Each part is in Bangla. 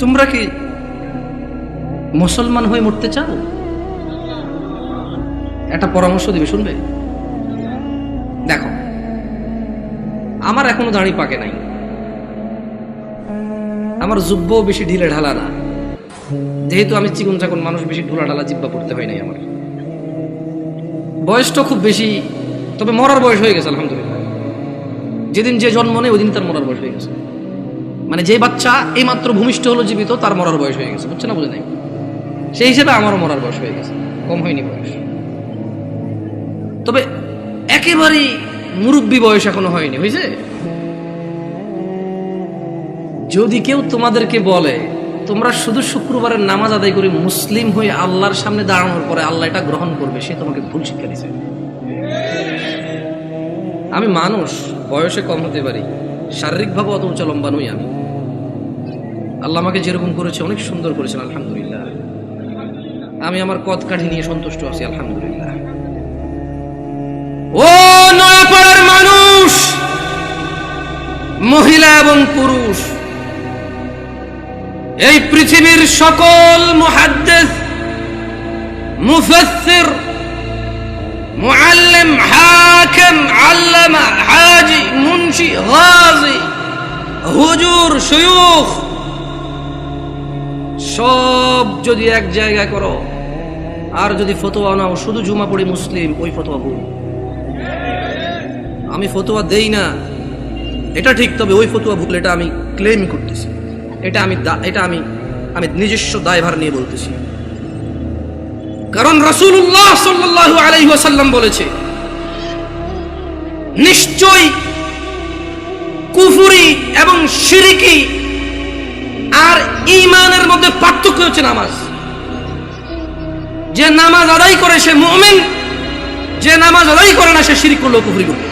তোমরা কি মুসলমান হয়ে মরতে চাও? একটা পরামর্শ দিবে, শুনবে? দেখো, আমার এখনো দাড়ি পাকে নাই, আমার জুব্বও বেশি ঢিলে ঢালা না, যেহেতু আমি চিকন চাকন মানুষ, বেশি ঢোলা ঢালা জিব্বা পড়তে হয় নাই। আমার বয়সটা খুব বেশি, তবে মরার বয়স হয়ে গেছে আলহামদুলিল্লাহ। যেদিন যে জন্ম নেই ওই দিন তার মরার বয়স হয়ে গেছে। মানে যে বাচ্চা এই মাত্র ভূমিষ্ঠ হলো জীবিত, তার মরার বয়স হয়ে গেছে, বুঝছে না? বুঝে নাই? সেই হিসেবে আমারও মরার বয়স হয়ে গেছে, কম হয়নি বয়স। তবে একেবারেই মুরব্বী বয়স এখনো হয়নি, হয়েছে? যদি কেউ তোমাদেরকে বলে তোমরা শুধু শুক্রবারের নামাজ আদায় করে মুসলিম হয়ে আল্লাহর সামনে দাঁড়ানোর পরে আল্লাহ এটা গ্রহণ করবে, সে তোমাকে ভুল শিক্ষা দিচ্ছে। আমি মানুষ, বয়সে কম হতে পারি, শারীরিকভাবে অত উঁচা লম্বা নই আমি। আল্লাহ আমাকে যেরকম করেছে অনেক সুন্দর করেছেন আলহামদুলিল্লাহ। আমি আমার কদ কাঠি নিয়ে সন্তুষ্ট আছি আলহামদুলিল্লাহ। ও নয়াপাড়ার মানুষ, মহিলা এবং পুরুষ, এই পৃথিবীর সকল মুহাদ্দিস, মুফাসসির, মুআল্লিম, হাকিম, আল্লামা, হাজি, মুন্সি, গাজী, হুজুর, শায়খ, সব যদি এক জায়গায় করো আর যদি ফতোয়া নাও শুধু জুমা পড়ি মুসলিম, ওই ফতোয়া ভুল। আমি ফতোয়া দেই না এটা ঠিক, তবে ওই ফতোয়া ভুল, এটা আমি ক্লেম করতেছি, এটা আমি নিজস্ব দায়ভার নিয়ে বলতেছি। কারণ রাসূলুল্লাহ সাল্লাল্লাহু আলাইহি ওয়াসাল্লাম বলেছে, নিশ্চয়ই কুফরি এবং শিরকি আর ঈমানের মধ্যে পার্থক্য হচ্ছে নামাজ। যে নামাজ আদায় করে সে মুমিন, যে নামাজ আদায় করে না সে শিরক করলো, কুফরি করলো,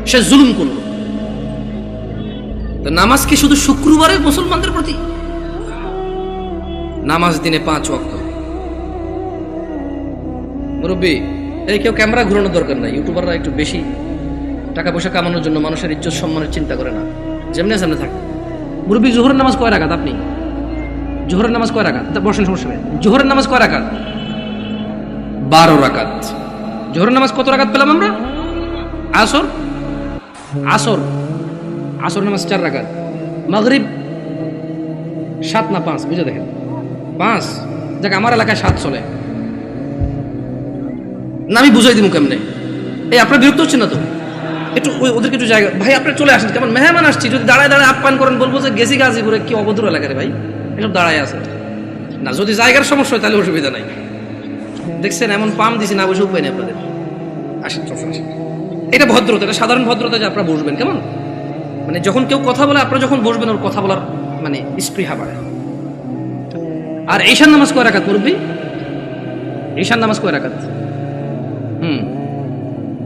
সে জুলুম করলো। তো নামাজ কি শুধু শুক্রবারে মুসলমানদের প্রতি? নামাজ দিনে 5 ওয়াক্ত। মুরব্বী, এই কেউ ক্যামেরা ঘুরানোর দরকার নাই। ইউটিউবাররা একটু বেশি টাকা পয়সা কামানোর জন্য মানুষের ইজ্জত সম্মানের চিন্তা করে না, যেমনি সামনে থাকে। মুরব্বী, জোহরের নামাজ কয় রাকাত? আপনি জোহরের নামাজ কয় রাকাত? বসেন, সমস্যা নেই। জোহরের নামাজ কয় রাকাত? 12 রাকাত। জোহরের নামাজ কত রাকাত পেলাম আমরা? আসর নামাজ 4 রাকাত। মাগরিব 7 না 5? বুঝে দেখেন, 5। দেখ, আমার এলাকায় 7 চলে না, আমি বুঝাই দিব কেমনে। এই আপনার বিরক্ত হচ্ছেন না তো? একটু ওদেরকে একটু জায়গা, ভাই আপনি চলে আসেন, কেমন মেহমান আসছি, যদি দাঁড়ায় দাঁড়ায় আপ্যায়ন করেন, বলবো যে গেছি গাজীপুরে, কি অভদ্র এলাকা রে ভাই, এসব দাঁড়ায় আছে না। যদি জায়গার সমস্যা হয় তাহলে অসুবিধা নাই। দেখছেন এমন পাম দিছি না, বসে উপায় নেই আপনাদের। আসেন, আসেন, এটা ভদ্রতা, এটা সাধারণ ভদ্রতা যে আপনারা বসবেন। কেমন মানে যখন কেউ কথা বলে আপনারা যখন বসবেন, ওর কথা বলার মানে স্পৃহা বাড়ে। আর ঈশান নামাজ কয় রাকাত মুরব্বী? ঈশান নামাজ কয় রাকাত?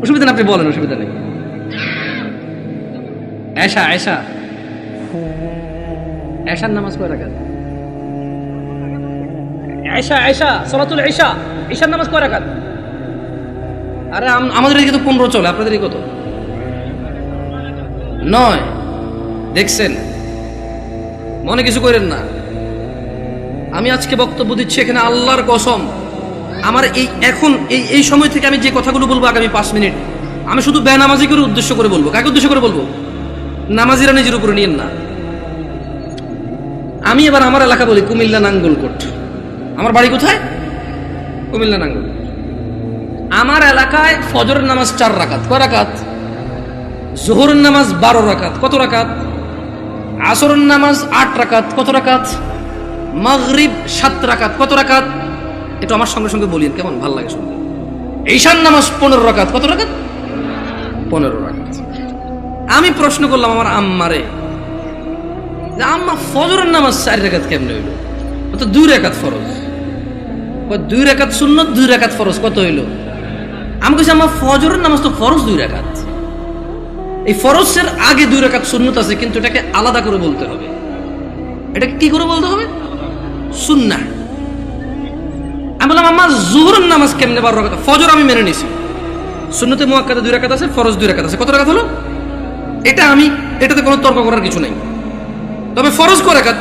অসুবিধা না, আপনি বলেন, অসুবিধা নেই। এশার নামাজ কয় রাকাত? সালাতুল ঈশা, ঈশার নামাজ কয় রাকাত? আরে আমাদের এদিকে তো 15 চলে, আপনাদের কত? 9। দেখছেন, মনে কিছু করেন না। আমি আজকে বক্তব্য দিচ্ছি এখানে আল্লাহর কসম, আমার এই সময় থেকে আমি যে কথাগুলো বলবো আগামী 5 মিনিট, আমি শুধু বেনামাজি করে উদ্দেশ্য করে বলবো। কাকে উদ্দেশ্য করে বলবো? নামাজিরা নিজের উপরে নিয়েন না। আমি এবার আমার এলাকা বলি, কুমিল্লা নাঙ্গলকোট। আমার বাড়ি কোথায়? কুমিল্লা নাঙ্গলকোট। আমার এলাকায় ফজরের নামাজ 4 রাকাত। কয় রাকাত? জোহরের নামাজ 12 রাকাত। কত রাকাত? আসরের নামাজ 8 রাকাত। কত রাকাত? মাগরিব 7 রাকাত। কত রাকাত? একটু আমার সঙ্গে সঙ্গে বলিন, কেমন ভাল লাগে শুনতে। ঈশার নামাজ 15 রাকাত। কত রাকাত? 15 রাকাত। আমি প্রশ্ন করলাম আমার আম্মারে, যে আম্মা ফজরের নামাজ 4 রাকাত কেমনে হইল? তো 2 রাকাত ফরজ। 2 রাকাত সুন্নত, 2 রাকাত ফরজ, কত হইল? আমি কইছি আম্মা ফজরের নামাজ তো ফরজ 2 রাকাত, এই ফরজের আগে 2 রাকাত সুন্নত আছে, কিন্তু এটাকে আলাদা করে বলতে হবে। এটাকে কি করে বলতে হবে? সুন্নাহ। আমি বললাম আম্মা জোহরের নামাজ কেমনে 12 রাকাত? ফজর আমি মেনে নিছি, সুন্নতে মুআক্কাদা 2 রাকাত আছে, ফরজ 2 রাকাত আছে। কত রাকাত হলো? এটাতে কোনো তর্ক করার কিছু নাই। তবে ফরজ কয় রাকাত?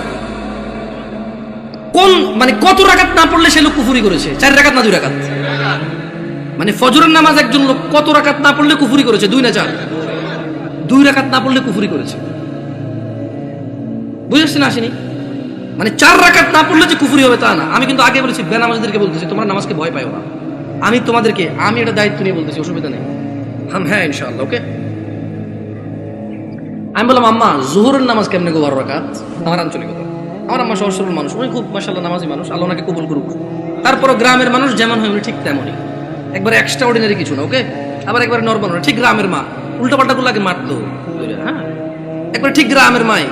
কোন মানে কত রাকাত না পড়লে সে লোক কুফরি করেছে? 4 রাকাত না 2 রাকাত? মানে ফজরের নামাজ একজন লোক কত রাকাত না পড়লে কুফরি করেছে? 2 না 4? 2 রাকাত না পড়লে কুফরি করেছে। বুঝেছেন আসেনি? মানে 4 রাকাত না পড়লে যে কুফরি হবে তা না। আমি কিন্তু আগে বলেছি, বেনামাজিদেরকে বলতেছি তোমরা নামাজকে ভয় পাও না। আমি এটা দায়িত্ব নিয়ে বলতেছি, অসুবিধা নেই। হ্যাঁ ইনশাআল্লাহ, ওকে। আমি বললাম আম্মা জোহরের নামাজ কেমনে গো 12 রাকাত? আমার আঞ্চলিকতা। আমার আম্মা সহজ সরল মানুষ, উনি খুব মাশাআল্লাহ নামাজি মানুষ, আল্লাহ ওনাকে কবুল করুক। তারপরও গ্রামের মানুষ যেমন হয় উনি ঠিক তেমনই, একবারে এক্সট্রা অর্ডিনারি কিছু না, ওকে। আবার একবারে নরমাল না, ঠিক গ্রামের মা। উল্টাপাল্টা গুলো আগে মারতো, হ্যাঁ, একবারে ঠিক গ্রামের মাই।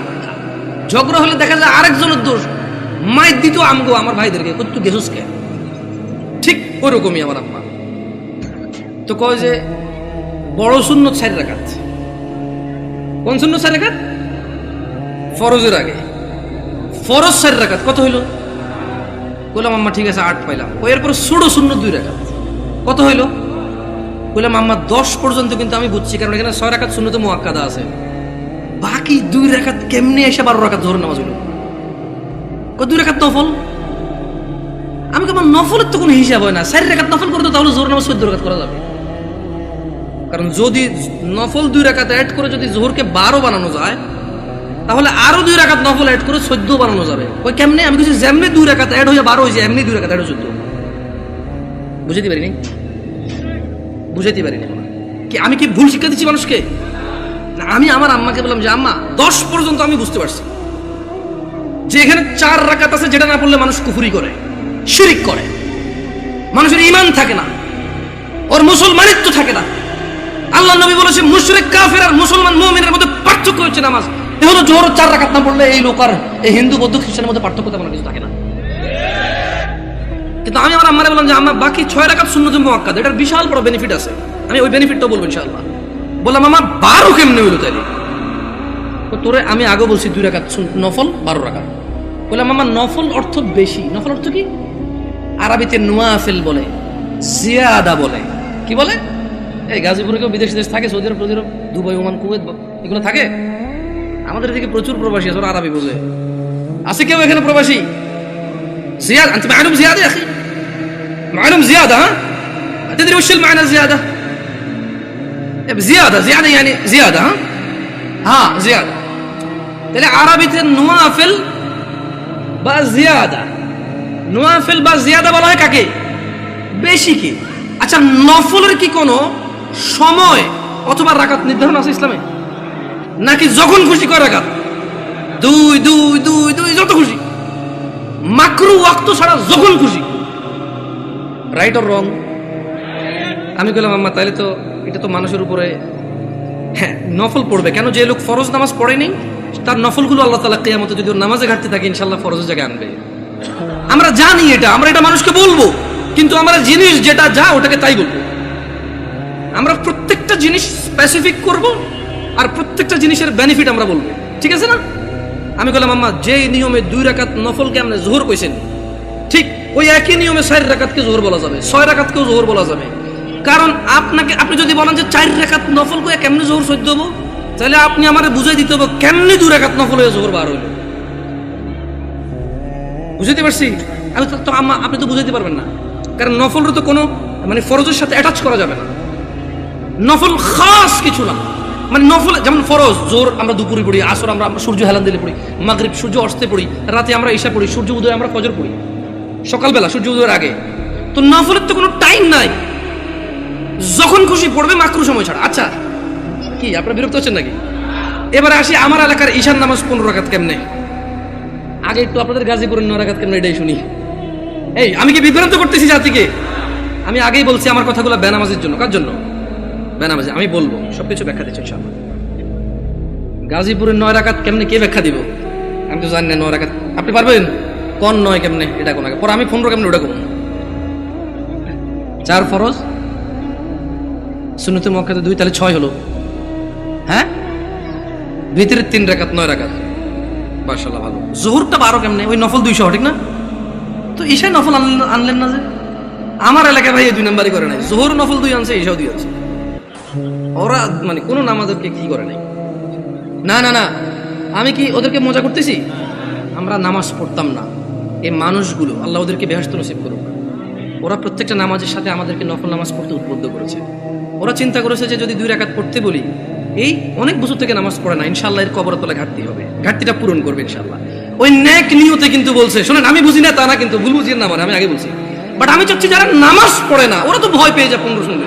ঝগড়া হলে দেখা যায় আরেকজনের দোষ, মায়ের দিত আমগো আমার ভাইদেরকে, তুই গেছুস কে, ঠিক ওরকমই আমার আম্মা। তো কয় যে বড় সুন্নত 4 রাকাত। কোন সুন্নত 4 রাকাত? ফরজের আগে ফরজ 4 রাকাত। কত হইল? বললাম আম্মা ঠিক আছে 8 পাইলাম। এরপর ছোট সুন্নত 2 রাকাত। কত হইল? বললাম আম্মা 10 পর্যন্ত কিন্তু আমি বুঝছি, কারণ এখানে 6 রাকাত সুন্নতে মুআক্কাদা আছে। বাকি 2 রাকাত কেমনে এসে 12 রাকাত জোহরের নামাজ হইল? 2 রাকাত নফল। আমি কেমন নফলের তো কোনো হিসাব হয় না। 4 রাকাত নফল করতে তাহলে জোহর নামাজ 14 রাকাত করা যাবে। কারণ যদি নফল 2 রাকাত অ্যাড করে যদি জোহরকে 12 বানানো যায়, তাহলে আরো 2 রাকাত নফল অ্যাড করে 14 বানানো যাবে। ওই কেমনে? আমি কিছু যেমনি 2 রাকাত অ্যাড হয়ে 12 হয়েছে, এমনি 2 রাকাত অ্যাড হয়ে 14। বুঝাইতে পারিনি? বুঝাইতে পারিনি কি? আমি কি ভুল শিক্ষা দিচ্ছি মানুষকে? না, আমি আমার আম্মাকে বললাম যে আম্মা 10 পর্যন্ত আমি বুঝতে পারছি যে এখানে 4 রাকাত আছে, যেটা না পড়লে মানুষ কুফরি করে, শিরিক করে, মানুষের ঈমান থাকে না, ওর মুসলমানিত্ব থাকে না। আল্লাহ নবী বলেছে মুশরিক কাফের আর মুসলমান মুমিনের মধ্যে পার্থক্য হচ্ছে নামাজ। এ হলো জোহর 4 রাকাত না পড়লে এই লোক আর এই হিন্দু বৌদ্ধ খ্রিস্টানের মধ্যে পার্থক্য তেমন কিছু থাকে না। কিন্তু আমি আমার আম্মারে বললাম যে আম্মা বাকি 6 রাকাত সুন্নতে মুআক্কাদা, এটার বিশাল বড় বেনিফিট আছে, আমি ওই বেনিফিটটা বলবো ইনশাআল্লাহ। বললাম আম্মা 12 কেমনে হইলো তাইলে? তোরে আমি আগে বলছি 2 রাকাত নফল 12 রাকাত। বললাম আম্মা নফল অর্থ বেশি। নফল অর্থ কি? আরবিতে নওয়াফিল বলে, জিয়াদা বলে। কি বলে? এই গাজীপুরে কেউ বিদেশ দেশ থাকে, সৌদি আরব, দুবাই, ওমান, কুয়েত, এগুলো থাকে। আমাদের এদিকে প্রচুর প্রবাসী আছে, ওরা আরবি বোঝে। আছে কেউ এখানে প্রবাসী? زيادة أنت معلوم زيادة يا أخي معلوم زيادة ها تدري وش المعنى الزيادة زيادة يعني زيادة ها زيادة تلاقي عربية النوافل بقى زيادة نوافل بقى زيادة বলা হয় কাকে? বেশি কি? আচ্ছা নফলের কি কোনো সময় অথবা রাকাত নির্ধারণ আছে ইসলামে? নাকি যখন খুশি করে রাকাত? 2 যত খুশি, মাকরু ওয়াক্ত ছাড়া যখন খুশি। Right or wrong? আমি বললাম আম্মা তাহলে তো এটা তো মানুষের উপরে, হ্যাঁ নফল পড়বে কেন? যে লোক ফরজ নামাজ পড়েনি তার নফলগুলো আল্লাহ তাআলা কিয়ামতে যদি ওর নামাজে ঘাটতি থাকে ইনশাআল্লাহ ফরজের জায়গায় আনবে। আমরা জানি এটা, আমরা এটা মানুষকে বলবো, কিন্তু আমরা জিনিস যেটা যা ওটাকে তাই বলবো। আমরা প্রত্যেকটা জিনিস স্পেসিফিক করব আর প্রত্যেকটা জিনিসের বেনিফিট আমরা বলবো, ঠিক আছে না? আমি বললাম আম্মা যে নিয়মে 2 রাকাত নফলকে আপনি জোহর কইছেন, ঠিক ওই একই নিয়মে 4 রাকাতকে জোহর বলা যাবে, 6 রাকাতকেও জোহর বলা যাবে। কারণ আপনি যদি বলেন যে 4 রাকাত নফল কইয়া কেমনে জোহর 14 হবো, তাহলে আপনি আমারে বুঝাই দিতে হবে কেমনে 2 রাকাত নফল হয়ে জোহর বার হইল। বুঝাইতে পারছি? আমি তো আম্মা আপনি তো বুঝাইতে পারবেন না, কারণ নফলের তো কোনো মানে ফরজের সাথে অ্যাটাচ করা যাবে না। নফল খাস কিছু না, মানে নফল যেমন ফরজ জোর আমরা দুপুরে পড়ি, আসর আমরা সূর্য হেলান দিলে পড়ি, মাগরিব সূর্য অস্তে পড়ি, রাতে আমরা ঈশা পড়ি, সূর্য উদয় আমরা ফজর পড়ি, সকালবেলা সূর্য উদয়ের আগে। তো নফলের তো কোনো টাইম নাই, যখন খুশি পড়বে মাকরু সময় ছাড়া। আচ্ছা কি আপনারা বিরক্ত হচ্ছেন নাকি? এবারে আসি আমার এলাকার ঈশার নামাজ 15 রাকাত কেমনে। আগে একটু আপনাদের গাজীপুরের 9 রাকাত কেমনে এটাই শুনি। এই আমি কি বিভ্রান্ত করতেছি জাতিকে? আমি আগেই বলছি আমার কথাগুলো বেনামাজের জন্য। কার জন্য? বেনামাজি। আমি বলবো সবকিছু ব্যাখ্যা দিচ্ছি ইনশাআল্লাহ। গাজীপুরের 9 রাকাত কেমনে কে ব্যাখ্যা দিব? আমি তো জানি না 9 রাকাত। আপনি পারবেন? কোন 9 কেমনে এটা কোন আগে পরে আমি 15 কেমনে ওটা কোন? 4 ফরজ, সুন্নতে মুআক্কাদা 2, তাহলে 6 হলো। হ্যাঁ ভিতরে 3 রাকাত, 9 রাকাত। মাশাআল্লাহ ভালো। জোহরটা 12 কেমনে? ওই নফল 200 ঠিক না? তো ঈশা নফল আনলেন না যে? আমার এলাকায় ভাই 2 নাম্বারই করে নাই, জোহর নফল 2 আনছে, ঈশাও 2 আনছে। ওরা মানে কোনো নামাজকে কি করে নাই। না না না, আমি কি ওদেরকে মজা করতেছি? আমরা নামাজ পড়তাম না, এই মানুষগুলো আল্লাহ ওদেরকে বেহেশত নসিব করুক, ওরা প্রত্যেকটা নামাজের সাথে আমাদেরকে নফল নামাজ পড়তে উদ্বুদ্ধ করেছে। ওরা চিন্তা করেছে যে যদি 2 রাকাত পড়তে বলি, এই অনেক বছর থেকে নামাজ পড়ে না, ইনশাআল্লাহ এর কবরের তলায় ঘাটতি হবে, ঘাটতিটা পূরণ করবে ইনশাআল্লাহ। ওই নেক নিয়তে কিন্তু বলছে, শোনেন আমি বুঝি না তা না, কিন্তু ভুল বুঝিয়ে না, আমি আগে বলছি, বাট আমি চাচ্ছি যারা নামাজ পড়ে না ওরা তো ভয় পেয়ে যায় 15 শুনলে।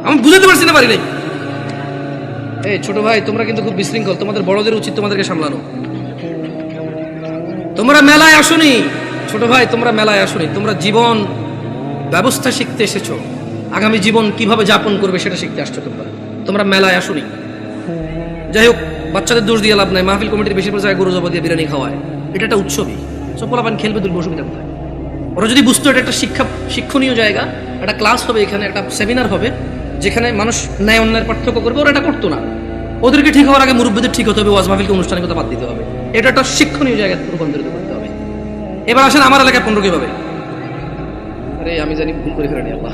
আমি বুঝাতে পারছি না, পারি নাই। এই ছোট ভাই, তোমরা কিন্তু খুব বিশৃঙ্খল, তোমাদের বড়দের উচিত তোমাদেরকে সামলানো। তোমরা মেলায় আসুনি ছোট ভাই, তোমরা মেলায় আসুনি, তোমরা জীবন ব্যবস্থা শিখতে এসেছো, আগামী জীবন কিভাবে যাপন করবে সেটা শিখতে আসছো। তোমরা মেলায় আসুনি। যাই হোক, বাচ্চাদের দোষ দিয়ে লাভ নাই, মাহফিল কমিটির বেশিরভাগ জায়গায় গরু জবা দিয়ে বিরিয়ানি খাওয়ায়, এটা একটা উৎসবই, সব পোলাপান খেলবে, দুর্ব অসুবিধা কোথায়? ওরা যদি বুঝতো এটা একটা শিক্ষণীয় জায়গা, একটা ক্লাস হবে এখানে, একটা সেমিনার হবে যেখানে মানুষ ন্যায় অন্যায়ের পার্থক্য করবে, ওরা এটা করতো না। ওদেরকে ঠিক হওয়ার আগে মুরব্বীদের ঠিক হতে হবে, ওয়াজ মাহফিলকে আনুষ্ঠানিকতা বাদ দিতে হবে, এটা একটা শিক্ষণীয় জায়গায় রূপান্তরিত করতে হবে। এবার আসেন আমার এলাকায় 15 কিভাবে? আরে আমি জানি ভুল করে ফেলেনি, আল্লাহ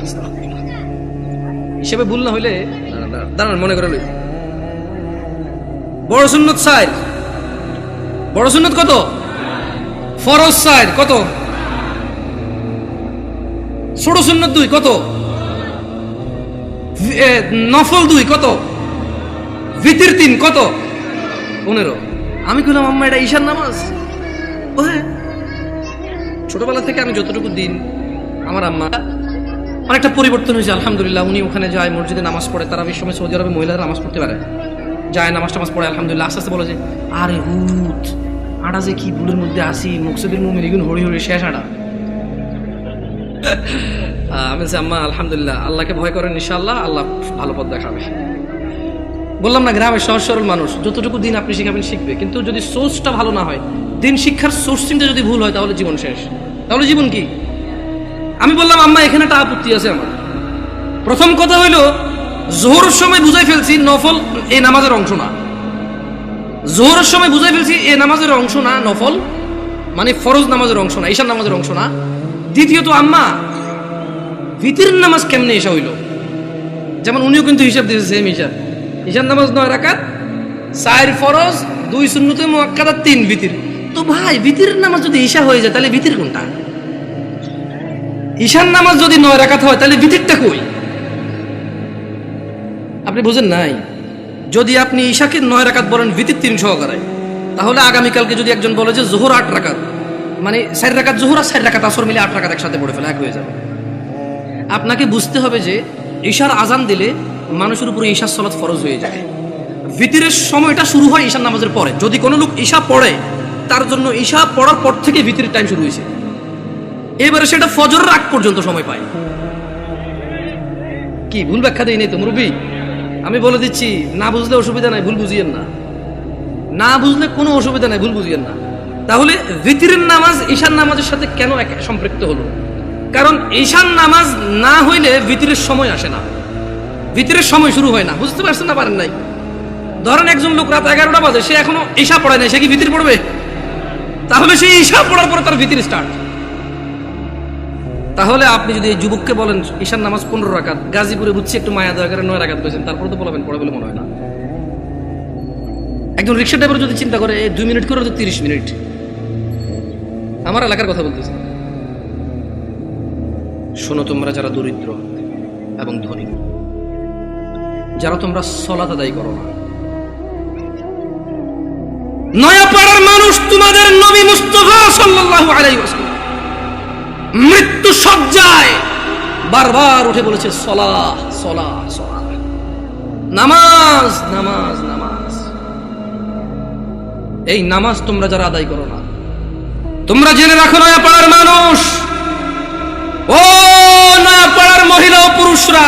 হিসেবে ভুল না হইলে দাঁড়ান, মনে করে লই। বড় সুন্নত সাইড, বড় সুন্নত কত? ফরজ সাইড কত? ছোট সুন্নত 2 কত? নফল 2 কত? ভিতির 3 কত? 15। আমি কইলাম আম্মা এটা ঈশার নামাজ? ও হ্যাঁ। ছোটবেলা থেকে আমি যতটুকু দিন, আমার আম্মা অনেকটা পরিবর্তন হয়েছে আলহামদুলিল্লাহ। উনি ওখানে যায়, মসজিদে নামাজ পড়ে, তারাবির সময় সৌদি আরবে মহিলারা নামাজ পড়তে পারে, যায় নামাজ টামাজ পড়ে আলহামদুলিল্লাহ। আস্তে আস্তে বলে যে আরে হুত আটা যে কি ভুলের মধ্যে আসি, মুকসুদের মুমিন এগুন হরি হরি শেষ আটা। আমি বলছি আম্মা আলহামদুলিল্লাহ, আল্লাহকে ভয় করেন, ইনশাআল্লাহ আল্লাহ ভালো পথ দেখাবে। বললাম না, গ্রামের সহজ সরল মানুষ, যতটুকু দিন আপনি শিখাবেন শিখবে, কিন্তু যদি সোর্সটা ভালো না হয়, দিন শিক্ষার সোর্সিংটা যদি ভুল হয়, তাহলে জীবন শেষ। তাহলে জীবন কি? আমি বললাম আম্মা এখানে একটা আপত্তি আছে আমার। প্রথম কথা হইল, জোহরের সময় বুঝাই ফেলছি নফল এই নামাজের অংশ না, জোহরের সময় বুঝাই ফেলছি এ নামাজের অংশ না, নফল মানে ফরজ নামাজের অংশ না, ঈশার নামাজের অংশ না। দ্বিতীয়ত আম্মা ভিতরের নামাজ কেমনে এসা হইল? যেমন উনিও কিন্তু হিসাব দিয়েছে সেম হিসাব, ঈশার নামাজ 9 রাকাত, 4 ফরজ, 2 সুন্নতে মুআক্কাদা, 3 ভিতর। তো ভাই ভিতরের নামাজ যদি ঈশা হয়ে যায় তাহলে ভিতর কোনটা? ঈশার নামাজ যদি 9 রাকাত হয় তাহলে ভিতরটা কই? আপনি বুঝেন নাই? যদি আপনি ঈশাকে 9 রাকাত বলেন ভিতর 3 সহকারে, তাহলে আগামীকালকে যদি একজন বলে যে জোহর 8 রাকাত, মানে 4 রাকাত জোহর আর 4 রাকাত আসর মিলে 8 রাকাত একসাথে পড়ে ফেলে, এক হয়ে যাবে। আপনাকে বুঝতে হবে যে ঈশার আজান দিলে মানুষের উপরে ঈশার সালাত ফরজ হয়ে যায়। ভিতরের সময়টা শুরু হয় ঈশার নামাজের পরে। যদি কোনো লোক ঈশা পড়ে, তার জন্য ঈশা পড়ার পর থেকে ভিতরের টাইম শুরু হয়েছে, এবারে সেটা ফজরের আগ পর্যন্ত সময় পায়। কি ভুল ব্যাখ্যা দেই নাই তো মুরব্বী? আমি বলে দিচ্ছি, না বুঝলে অসুবিধা নাই, ভুল বুঝিয়েন না, না বুঝলে কোনো অসুবিধা নাই, ভুল বুঝিয়েন না। তাহলে ভিতরের নামাজ ঈশার নামাজের সাথে কেন সম্পৃক্ত হলো? কারণ ঈশার নামাজ না হইলে ভিতরের সময় আসে না, ভিতরের সময় শুরু হয় না। বুঝতে পারছেন না? পারেন নাই? ধরেন একজন লোক রাত 11টা বাজে, সে এখনো ঈশা পড়ায় নাই, সে কি ভিতর পড়বে? তাহলে সে ঈশা পড়ার পরে তার ভিতর স্টার্ট। তাহলে আপনি যদি এই যুবককে বলেন ঈশার নামাজ 15 রাকাত, গাজীপুরে বুঝছি একটু মায়া দয়া করে 9 রাকাত পেয়েছেন, তারপরে তো বলবেন পড়ে বলে মনে হয় না। একজন রিক্সা ড্রাইভার যদি চিন্তা করে 2 মিনিট করে তো 30 মিনিট। আমার এলাকার কথা বলতেছি। শোনো তোমরা যারা দরিদ্র এবং ধনী, যারা তোমরা সালাত আদায় করো না, নয়াপাড়ার মানুষ তোমাদের নবী মুস্তাফা সাল্লাল্লাহু আলাইহি ওয়াসাল্লাম মৃত্যু সজ্জায় বারবার উঠে বলেছে সালাহ সালাহ সালাহ, নামাজ নামাজ নামাজ। এই নামাজ তোমরা যারা আদায় করো না, তোমরা জেনে রাখো নয়াপাড়ার মানুষ, ও নয়াপাড়ার মহিলা ও পুরুষরা,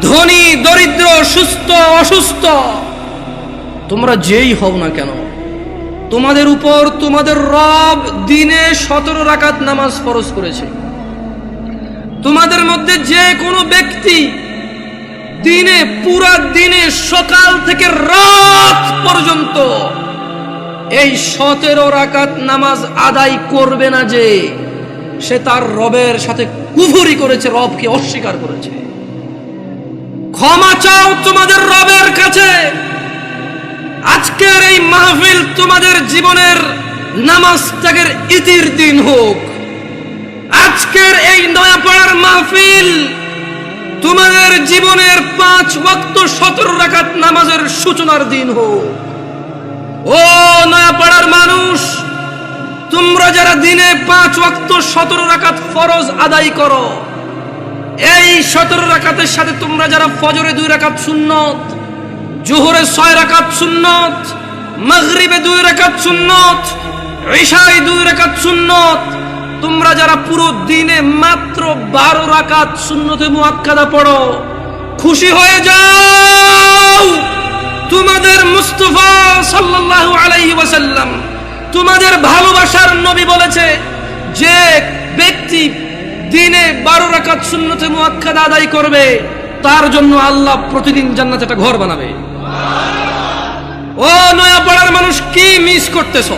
ধনী দরিদ্র, সুস্থ অসুস্থ, তোমরা যেই হও না কেন, তোমাদের উপর তোমাদের রব দিনে 17 রাকাত নামাজ ফরজ করেছে। তোমাদের মধ্যে যে কোনো ব্যক্তি দিনে, পুরা দিনে সকাল থেকে রাত পর্যন্ত এই 17 রাকাত নামাজ আদায় করবে না, যে সে তার রবের সাথে কুফরি করেছে, রবকে অস্বীকার করেছে। ক্ষমা চাও তোমাদের রবের কাছে। আজকের এই মাহফিল তোমাদের জীবনের নামাজ ত্যাগের ইতির দিন হোক। আজকের এই নয়াপাড়ার মাহফিল তোমাদের জীবনের 5 ওয়াক্ত 17 রাকাত নামাজের সূচনার দিন হোক। ও নয়াপাড়ার মানুষ, তোমরা যারা দিনে 5 ওয়াক্ত 17 রাকাত ফরজ আদায় করো, এই 17 রাকাতের সাথে তোমরা যারা ফজরে 2 রাকাত সুন্নত, জোহরে 6 রাকাত সুন্নত, মাগরিবে 2 রাকাত সুন্নত, ইশায় 2 রাকাত সুন্নত, তোমরা যারা পুরো দিনে মাত্র 12 রাকাত সুন্নতে মুআক্কাদা পড়ো, খুশি হয়ে যাও। তোমাদের মুস্তাফা সাল্লাল্লাহু আলাইহি ওয়াসাল্লাম, তোমাদের ভালোবাসার নবী বলেছে, যে ব্যক্তি দিনে 12 রাকাত সুন্নতে মুআক্কাদা আদায় করবে, তার জন্য আল্লাহ প্রতিদিন জান্নাতে একটা ঘর বানাবে। ও নয়াপাড়ার মানুষ, কি মিস করতেছো?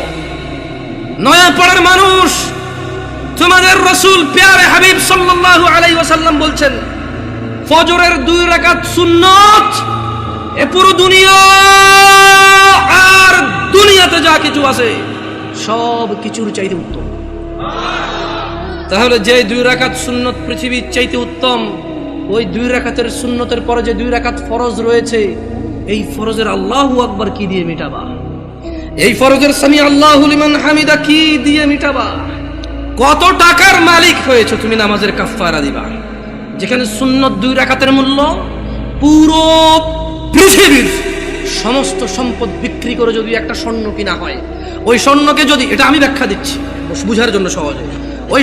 নয়াপাড়ার মানুষ, তোমাদের রাসূল প্যারে হাবিব সাল্লাল্লাহু আলাইহি ওয়াসাল্লাম বলছেন, ফজরের 2 রাকাত সুন্নত এ পুরো দুনিয়া আর দুনিয়াতে যা কিছু আছে সব কিছুর চাইতে উত্তম। তাহলে যে 2 রাকাত সুন্নত পৃথিবীর চাইতে উত্তম, ওই 2 রাকাতের সুন্নতের পরে যে 2 রাকাত ফরজ রয়েছে, এই ফরজের আল্লাহু আকবার কি দিয়ে মিটাবা? এই ফরজের সামি আল্লাহু লিমান হামিদা কি দিয়ে মিটাবা? কত টাকার মালিক হয়েছে তুমি নামাজের কাফারা দিবা, যেখানে সুন্নত 2 রাকাতের মূল্য পুরো পৃথিবীর সমস্ত সম্পদ বিক্রি করে যদি একটা স্বর্ণ কিনা হয়, ওই স্বর্ণকে যদি, এটা আমি ব্যাখ্যা দিচ্ছি বুঝার জন্য সহজে, ওই